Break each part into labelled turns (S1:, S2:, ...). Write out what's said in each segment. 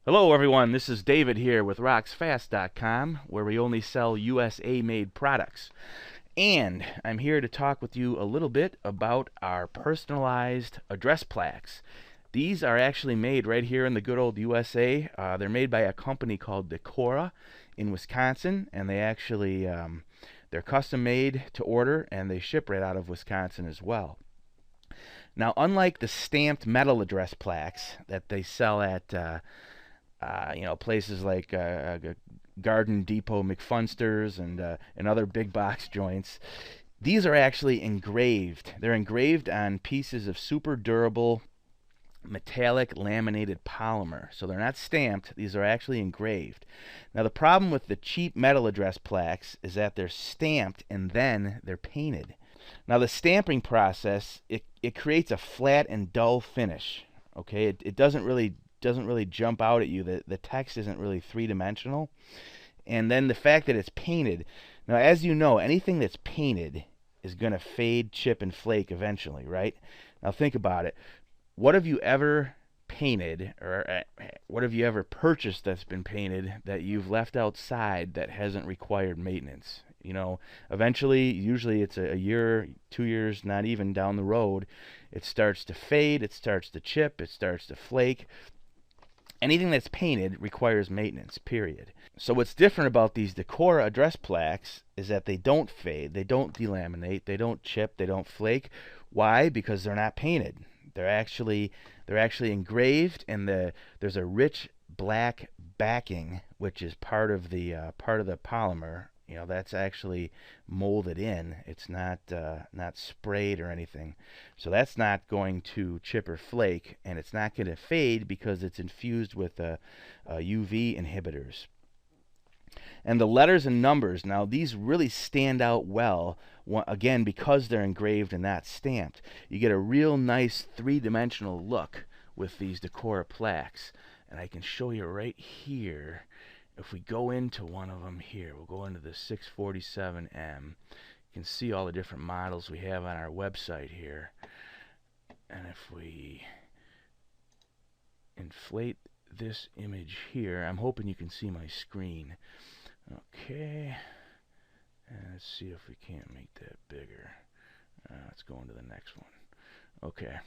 S1: Hello everyone, this is David here with rocksfast.com, where we only sell USA made products. And I'm here to talk with you a little bit about our personalized address plaques. These are actually made right here in the good old USA. They're made by a company called Decora in Wisconsin, and they're custom made to order, and they ship right out of Wisconsin as well. Now, unlike the stamped metal address plaques that they sell at places like Garden Depot McFunsters and other big box joints. These are actually engraved. They're engraved on pieces of super durable metallic laminated polymer. So they're not stamped, these are actually engraved. Now the problem with the cheap metal address plaques is that they're stamped and then they're painted. Now the stamping process, it creates a flat and dull finish. Okay, it doesn't really jump out at you. The text isn't really three-dimensional. And then the fact that it's painted. Now, as you know, anything that's painted is going to fade, chip, and flake eventually, right? Now, think about it. What have you ever painted, or what have you ever purchased that's been painted that you've left outside that hasn't required maintenance? You know, eventually, usually it's a year, 2 years, not even down the road, it starts to fade, it starts to chip, it starts to flake. Anything that's painted requires maintenance, period. So what's different about these Decora address plaques is that they don't fade, they don't delaminate, they don't chip, they don't flake. Why? Because they're not painted. They're actually engraved, and there's a rich black backing, which is part of the polymer. You know, that's actually molded in. It's not sprayed or anything. So that's not going to chip or flake, and it's not going to fade because it's infused with UV inhibitors. And the letters and numbers, now these really stand out well, again, because they're engraved and not stamped. You get a real nice three-dimensional look with these Decora plaques. And I can show you right here. If we go into one of them here, we'll go into the 647M. You can see all the different models we have on our website here. And if we inflate this image here, I'm hoping you can see my screen. Okay. And let's see if we can't make that bigger. Let's go into the next one. Okay.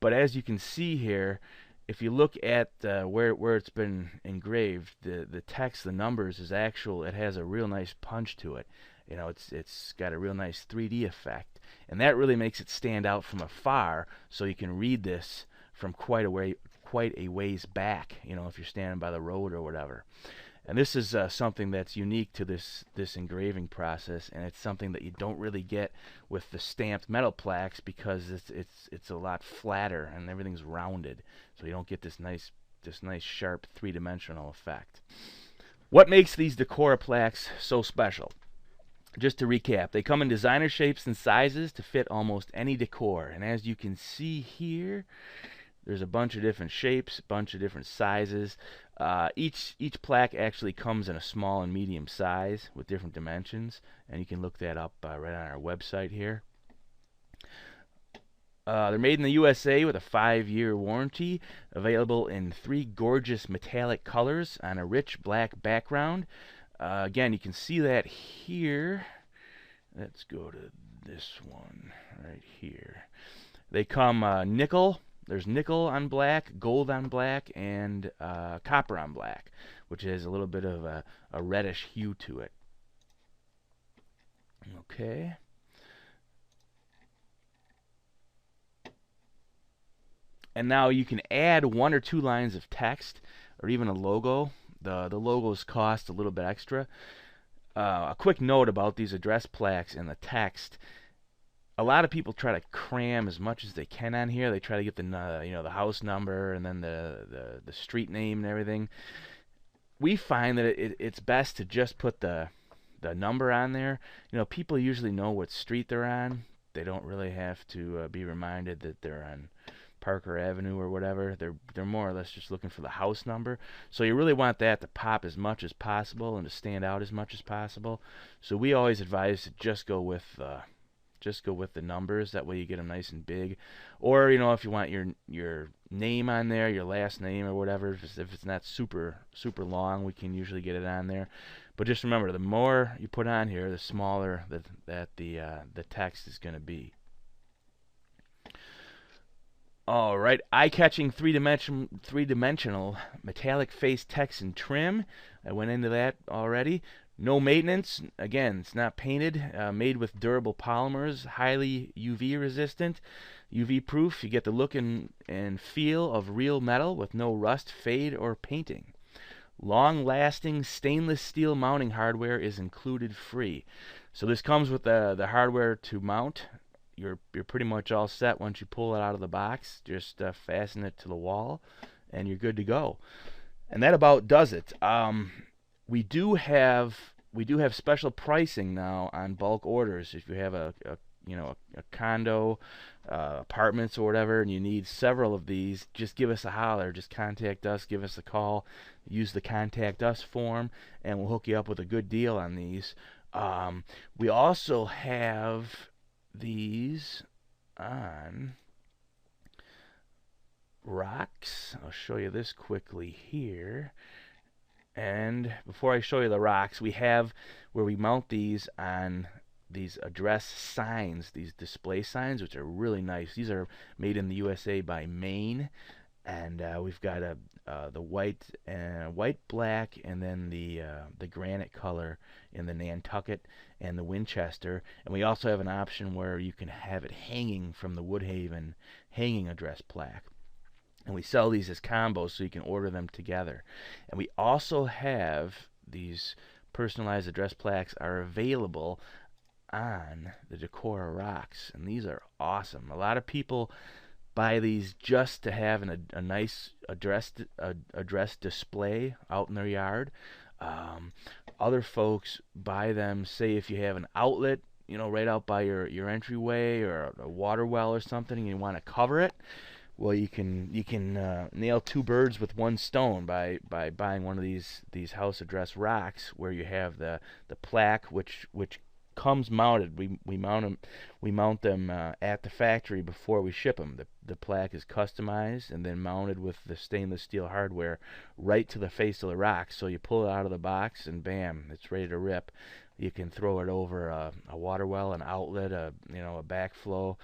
S1: But as you can see here, if you look at where it's been engraved, the text, the numbers is actual. It has a real nice punch to it. You know, it's got a real nice 3D effect, and that really makes it stand out from afar. So you can read this from quite a ways back. You know, if you're standing by the road or whatever. And this is something that's unique to this engraving process, and it's something that you don't really get with the stamped metal plaques because it's a lot flatter and everything's rounded, so you don't get this nice sharp three-dimensional effect. What makes these Decora plaques so special? Just to recap, they come in designer shapes and sizes to fit almost any decor, and as you can see here, there's a bunch of different shapes, a bunch of different sizes. Each plaque actually comes in a small and medium size with different dimensions, and you can look that up right on our website here. They're made in the USA with a 5-year warranty, available in 3 gorgeous metallic colors on a rich black background. Again, you can see that here. Let's go to this one right here. They come nickel. There's nickel on black, gold on black, and copper on black, which has a little bit of a reddish hue to it. Okay. And now you can add 1 or 2 lines of text or even a logo. The logos cost a little bit extra. A quick note about these address plaques and the text. A lot of people try to cram as much as they can on here. They try to get the house number and then the street name and everything. We find that it's best to just put the number on there. You know, people usually know what street they're on. They don't really have to be reminded that they're on Parker Avenue or whatever. They're more or less just looking for the house number. So you really want that to pop as much as possible and to stand out as much as possible. So we always advise to just go with just go with the numbers. That way you get them nice and big. Or, you know, if you want your name on there, your last name or whatever, if it's not super long, we can usually get it on there. But just remember, the more you put on here, the smaller the text is going to be. All right, eye-catching three-dimensional metallic face text and trim. I went into that already. No maintenance. Again, it's not painted. Made with durable polymers, highly UV resistant, UV proof. You get the look and feel of real metal with no rust, fade, or painting. Long-lasting stainless steel mounting hardware is included free. So this comes with the hardware to mount. You're pretty much all set once you pull it out of the box. Just fasten it to the wall, and you're good to go. And that about does it. We do have special pricing now on bulk orders. If you have a condo, apartments or whatever, and you need several of these, just give us a holler. Just contact us, give us a call, use the contact us form, and we'll hook you up with a good deal on these. We also have these on rocks. I'll show you this quickly here. And before I show you the rocks, we have where we mount these on these address signs, these display signs, which are really nice. These are made in the USA by Maine, and we've got the white, black, and then the granite color in the Nantucket and the Winchester. And we also have an option where you can have it hanging from the Woodhaven hanging address plaque. And we sell these as combos, so you can order them together. And we also have these personalized address plaques are available on the Decora rocks, and these are awesome. A lot of people buy these just to have a nice address display out in their yard. Other folks buy them, say if you have an outlet, right out by your entryway or a water well or something, and you want to cover it. Well, you can nail two birds with one stone by buying one of these house address rocks, where you have the plaque which comes mounted. We mount them at the factory before we ship them. The plaque is customized and then mounted with the stainless steel hardware right to the face of the rock. So you pull it out of the box and bam, it's ready to rip. You can throw it over a water well, an outlet, a backflow,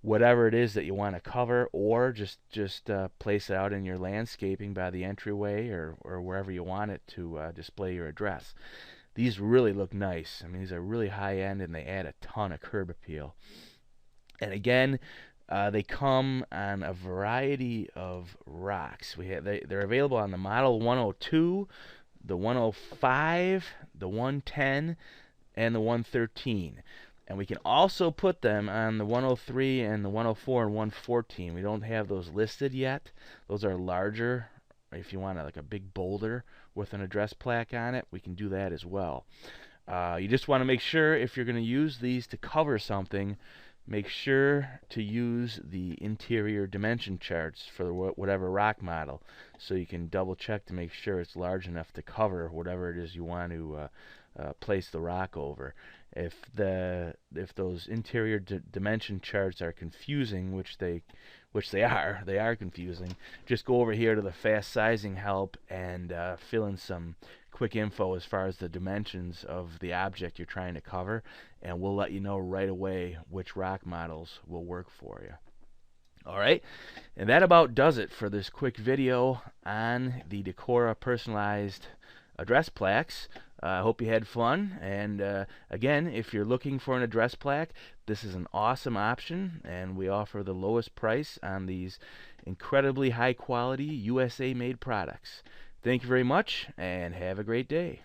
S1: whatever it is that you want to cover, or just place it out in your landscaping by the entryway or wherever you want it to display your address. These really look nice. I mean, these are really high end, and they add a ton of curb appeal. And again, they come on a variety of rocks. They're available on the model 102, the 105, the 110, and the 113. And we can also put them on the 103 and the 104 and 114. We don't have those listed yet. Those are larger. If you want like a big boulder with an address plaque on it, we can do that as well. You just want to make sure, if you're going to use these to cover something, make sure to use the interior dimension charts for whatever rock model, so you can double check to make sure it's large enough to cover whatever it is you want to place the rock over. If those interior dimension charts are confusing, which they are confusing, just go over here to the fast sizing help and fill in some quick info as far as the dimensions of the object you're trying to cover, and we'll let you know right away which rock models will work for you. Alright, and that about does it for this quick video on the Decora personalized address plaques. I hope you had fun, and again, if you're looking for an address plaque, this is an awesome option, and we offer the lowest price on these incredibly high quality USA made products. Thank you very much, and have a great day.